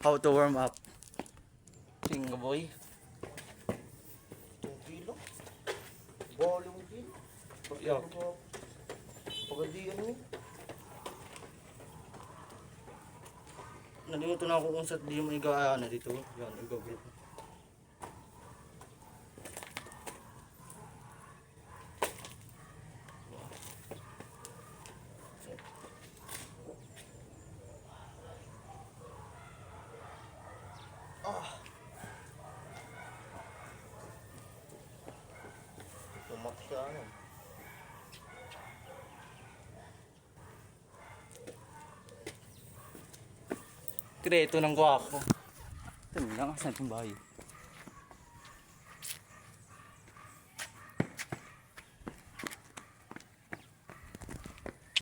How to warm up. Singa boy. 2 kilo. Volume din. Yo. Pagadian mo. Nalimutan na ako kung saan di mo igawa na dito. Yan, igawin. Tumak siya ano. Kreto ng guwapo. Ito lang, saan itong bahay?